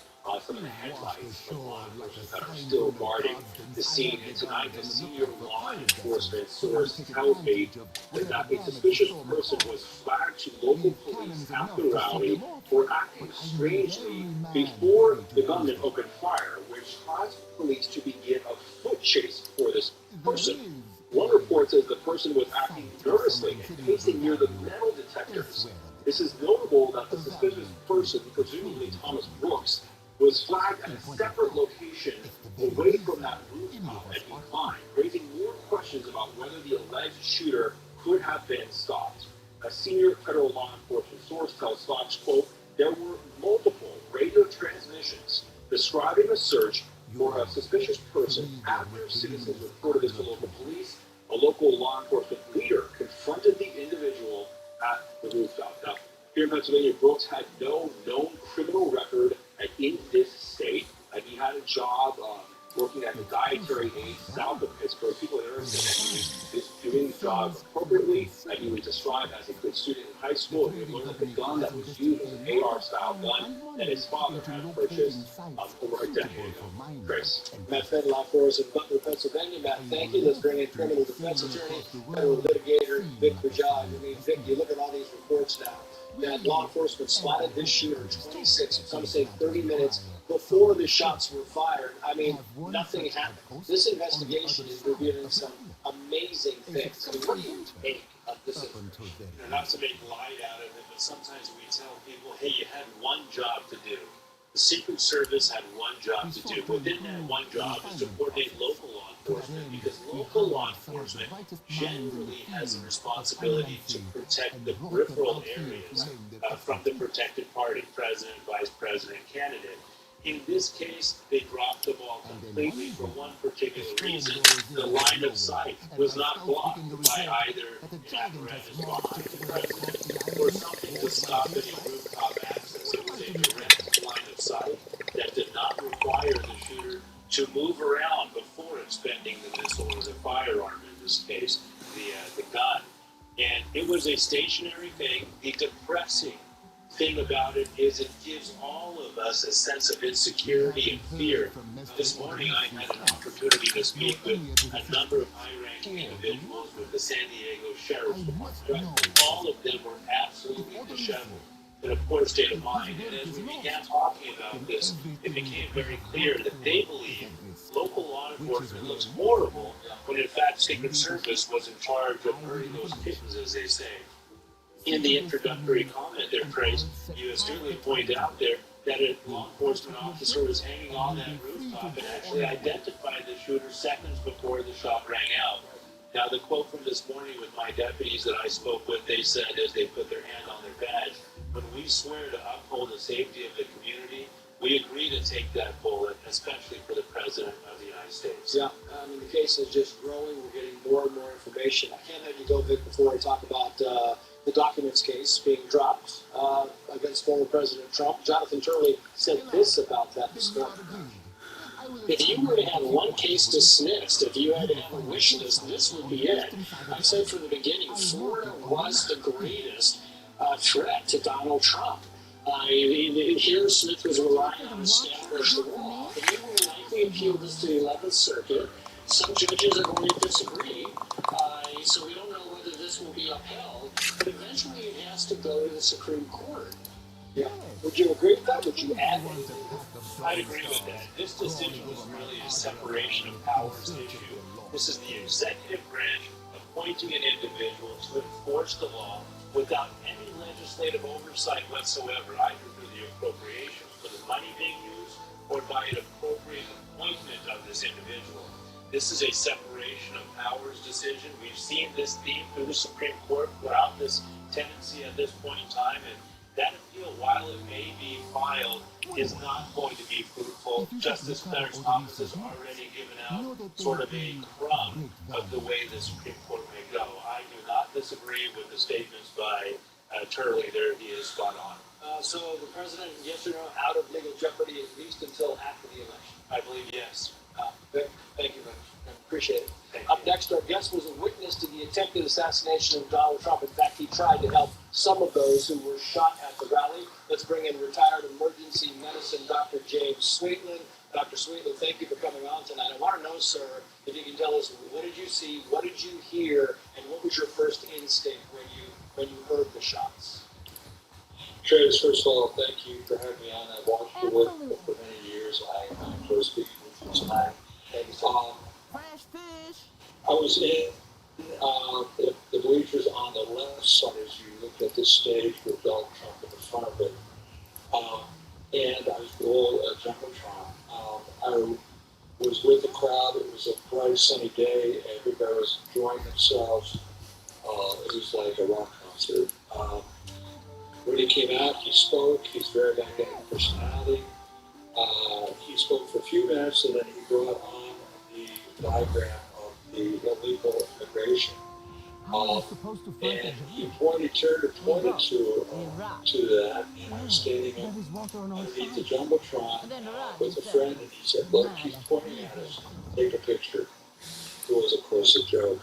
some of the headlights of law enforcement that are still guarding the scene. And tonight, the senior law enforcement source tells me that a suspicious person was flagged to local police after the rally for acting strangely before the gunman opened fire, which caused police to begin a foot chase for this person. One report says the person was acting nervously and pacing near the metal detectors. This is notable that the suspicious person, presumably Thomas Brooks, was flagged at a separate location away from that rooftop and behind, raising more questions about whether the alleged shooter could have been stopped. A senior federal law enforcement source tells Fox, quote, there were multiple radio transmissions describing a search for a suspicious person after citizens reported this to local police. A local law enforcement leader confronted the individual at the rooftop. Now, here in Pennsylvania, Brooks had no known criminal record in this state. He had a job working at the dietary aid south of Pittsburgh. People in Earth said that he is doing the job appropriately. He was described as a good student in high school. He learned that the gun that was used was an AR-style gun that his father had purchased over a decade ago. Chris. Matt Fedlock for us in Butler, Pennsylvania. Matt, thank you. Let's bring in criminal defense attorney, federal litigator, Vic Bajaj. I mean, Vic, you look at all these reports now that law enforcement spotted this shooter 26, some say 30 minutes before the shots were fired. I mean, nothing happened. This investigation is revealing some amazing things. I mean, what do you take of this information? Not to make light out of it, but sometimes we tell people, hey, you had one job to do. The Secret Service had one job to do. Within that one job is to coordinate local law enforcement, because local law enforcement generally has a responsibility to protect the peripheral areas from the protected party, president, vice president, candidate. In this case, they dropped the ball completely for one particular reason. The line of sight was not blocked by either an apparatus behind the president or something to stop any rooftop access. It was a direct line of sight that did not require the shooter to move around before expending the missile or the firearm, in this case, the gun. And it was a stationary thing. The depressing thing about it is it gives all of us a sense of insecurity and fear. This morning I had an opportunity to speak with a number of high-ranking individuals with the San Diego Sheriff's Department. All of them were absolutely disheveled, in a poor state of mind. And as we began talking about this, it became very clear that they believe local law enforcement looks horrible when in fact Secret Service was in charge of herding those kittens, as they say. In the introductory comment there, Trace, you astutely point out there that a law enforcement officer was hanging on that rooftop and actually identified the shooter seconds before the shot rang out. Now, the quote from this morning with my deputies that I spoke with, they said as they put their hand on their badge, when we swear to uphold the safety of the community, we agree to take that bullet, especially for the President of the United States. Yeah, I mean, the case is just growing. We're getting more and more information. I can't let you go, Vic, before I talk about the documents case being dropped against former President Trump. Jonathan Turley said this about that this morning. If you were to have one case dismissed, if you had to have a wish list, this would be it. I've said from the beginning, Florida was the greatest threat to Donald Trump. Here, Smith was relying on established law. And he will likely appeal this to the 11th Circuit. Some judges are going to disagree, so we don't know whether this will be upheld. But eventually it has to go to the Supreme Court. Yeah. Would you agree with that? Would you add anything? I'd agree with that. This decision was really a separation of powers issue. This is the executive branch appointing an individual to enforce the law without any legislative oversight whatsoever, either through the appropriations for the money being used or by an appropriate appointment of this individual. This is a separation of powers decision. We've seen this theme through the Supreme Court throughout this tendency at this point in time, and that appeal, while it may be filed, is not going to be fruitful. Justice Clerk's office has already given out sort of a crumb of the way the Supreme Court may go. I do not disagree with the statements by Turley there. He is spot on. So the president, yes or no, out of legal jeopardy at least until after the election? I believe yes. Vic, thank you very much. Appreciate it. Up next, our guest was a witness to the attempted assassination of Donald Trump. In fact, he tried to help some of those who were shot at the rally. Let's bring in retired emergency medicine Dr. James Sweetland. Dr. Sweetland, thank you for coming on tonight. I want to know, sir, if you can tell us, what did you see, what did you hear, and what was your first instinct when you heard the shots? Travis, first of all, thank you for having me on. I've watched your work for many years. I enjoy speaking with you tonight. Thank you so much. I was in the bleachers on the left side as you looked at this stage with Donald Trump in the front of it. And I was below Jumbotron. I was with the crowd. It was a bright, sunny day. Everybody was enjoying themselves. It was like a rock concert. When he came out, he spoke. He's very magnetic personality. He spoke for a few minutes, and then he brought on the diagram of the illegal immigration. And he turned and pointed to that, and I was standing underneath the Jumbotron with a friend, and he said, look, he's pointing at us, take a picture. It was, of course, a joke.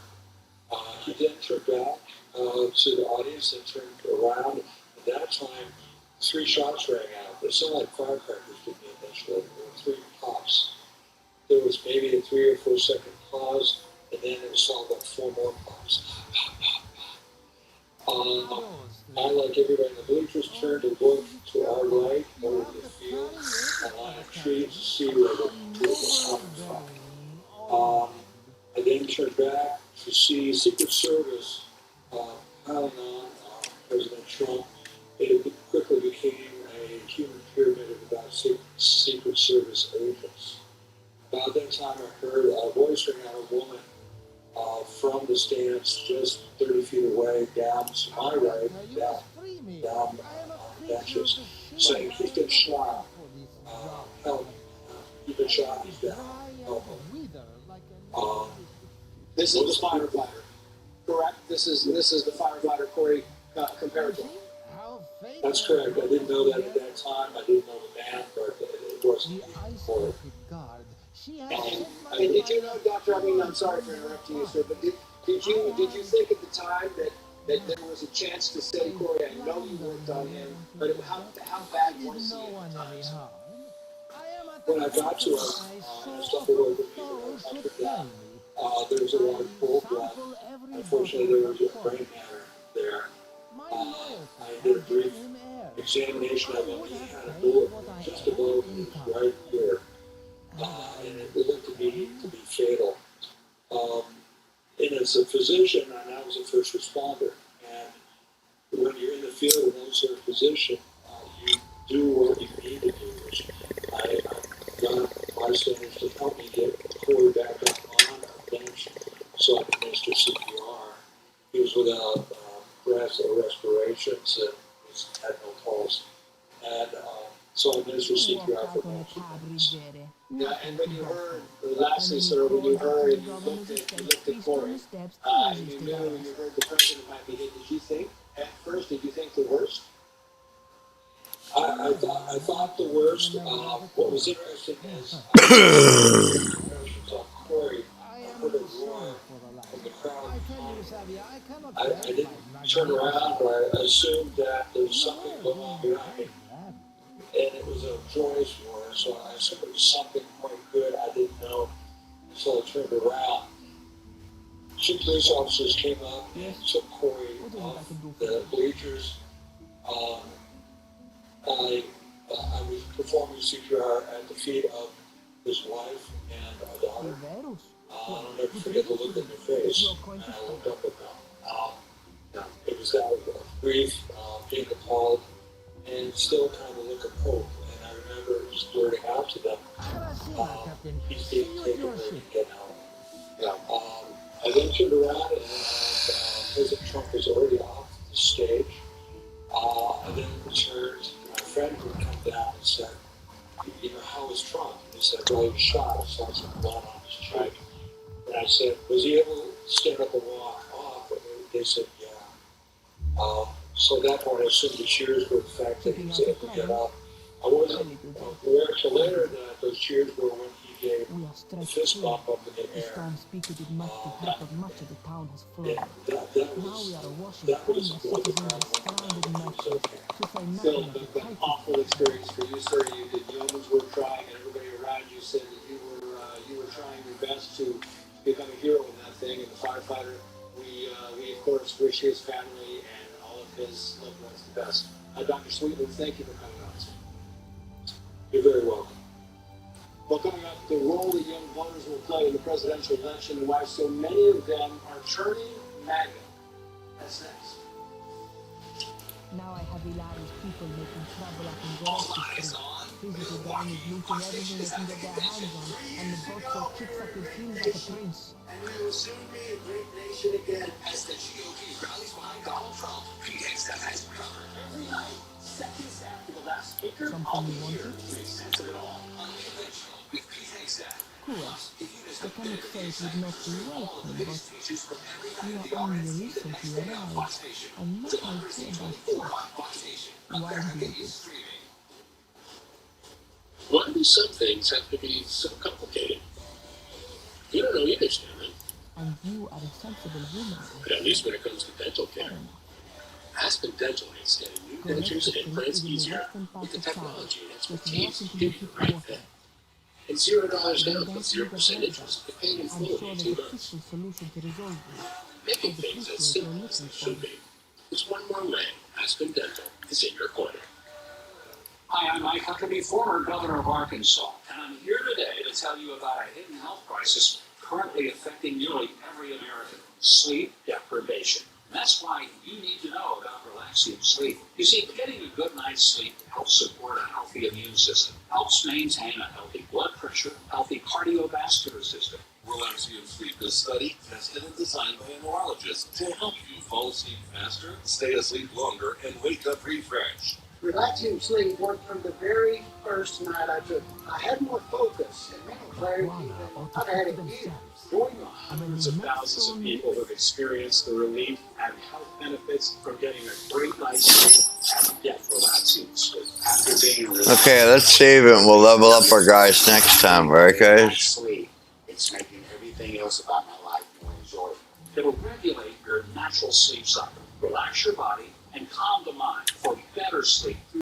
He then turned back to the audience and turned around. At that time, 3 shots rang out. They sounded like firecrackers to me initially. There were 3 pops. There was maybe a 3 or 4 second pause, and then it was followed by 4 more pops. I, like everybody in the bleachers, turned and looked to our right over the field, a line of trees to see where the group was coming from. I then turned back to see Secret Service piling on President Trump. It quickly became a human pyramid of about 6 Secret Service agents. About that time, I heard a voice ring out a woman from the stands just 30 feet away, down to my right, down benches, saying, he's been shot. Help. He's been shot. He's down. Help him. This is the firefighter, correct? This is the firefighter Corey compared to. That's correct. I didn't know that at that time. I didn't know the man, but it wasn't Corey. And did you know, Doctor? I mean, I'm sorry for interrupting you, sir, but did you think at the time that there was a chance to say, Corey, I know you worked on him, but how bad was he at the time? When I got to him, I stepped away from him after that. There was a large pool of blood. Unfortunately, there was a brain matter there. I did a brief examination of him. He had a bullet just above his right ear, and it looked to be fatal. And as a physician, and I was a first responder, and when you're in the field in that sort of position, you do what you need to do. I got bystanders to help me get Corey back up on a bench so I could administer CPR. He was without breath or respirations and had no pulse. And so I administered CPR for most minutes. Yeah, and when you heard, lastly, sir, when you heard and you looked at Corey, and you knew and you heard the president might be hit, did you think, at first, did you think the worst? I thought the worst. What was interesting is Corey heard a roar from the crowd. I didn't turn around, but I assumed that there was something going on behind me. And it was a joyous roar, so I assumed it was something quite good. I didn't know, so I turned around. 2 police officers came up and took Corey off the bleachers. I was performing CPR at the feet of his wife and our daughter. I'll never forget the look in their face, and I looked up at them. It was that brief, being appalled, and still kind of a look of hope. And I remember just blurting out to them, he's being taken away to get home. I then turned around and President Trump was already off the stage. I then returned. My friend would come down and said, how was Trump? And he said, well, he was shot. I saw some blood on his cheek. And I said, was he able to stand up and walk off? And they said, yeah. So at that point, I assumed the cheers were the fact that he was able to get up. I wasn't aware till later that those cheers were when he gave a fist bump up in the air. That was what the crowd went. Still, an awful experience for you, sir. You did yeoman's work trying, and everybody around you said that you were trying your best to become a hero in that thing. And the firefighter, we of course wish his family and all of his loved ones the best. Dr. Sweetman, thank you for coming on. You're very welcome. Well, coming up, the role that young voters will play in the presidential election and why so many of them are turning MAGA. That's next. Now I have hilarious people making trouble up in grocery stores. Physical damage, looting everything they can get their hands on, and the boats will kick up his heels like a prince. And we will soon be a great nation again as the GOP rallies behind Donald Trump. Pete Hegseth has covered every night. Seconds after the last speaker of the year. Makes sense of it all. Unconventional with Pete Hegseth. Cool. I cannot say it would not be welcome, but you are only recently arrived, and no idea about why do this? Why do some things have to be so complicated? You don't know either, Stanley. And you are a sensible woman. But at least when it comes to dental care. Aspen Dental is getting new dentures and implants easier with the technology and expertise to give you the right fit. It's $0 down with 0% interest. You're paying in full in 2 months. Making things as simple as they should be. There's one more way. Aspen Dental is in your corner. Hi, I'm Mike Huckabee, former governor of Arkansas, and I'm here today to tell you about a hidden health crisis currently affecting nearly every American: sleep deprivation. That's why you need to know about relaxing sleep. You see, getting a good night's sleep helps support a healthy immune system, helps maintain a healthy blood pressure, healthy cardiovascular system. Relaxium Sleep is studied, tested, and designed by a neurologist to help you fall asleep faster, stay asleep longer, and wake up refreshed. Relaxing sleep worked from the very first night I took it. I had more focus and mental clarity than I've had in years. Join the hundreds of thousands of people who've experienced the relief and health benefits from getting a great night's sleep and get relaxing sleep. After being relaxed, Okay, let's save it and we'll level up our guys next time, right guys? sleep, it's making everything else about my life more enjoyable. It'll regulate your natural sleep cycle, relax your body, and calm the mind for better sleep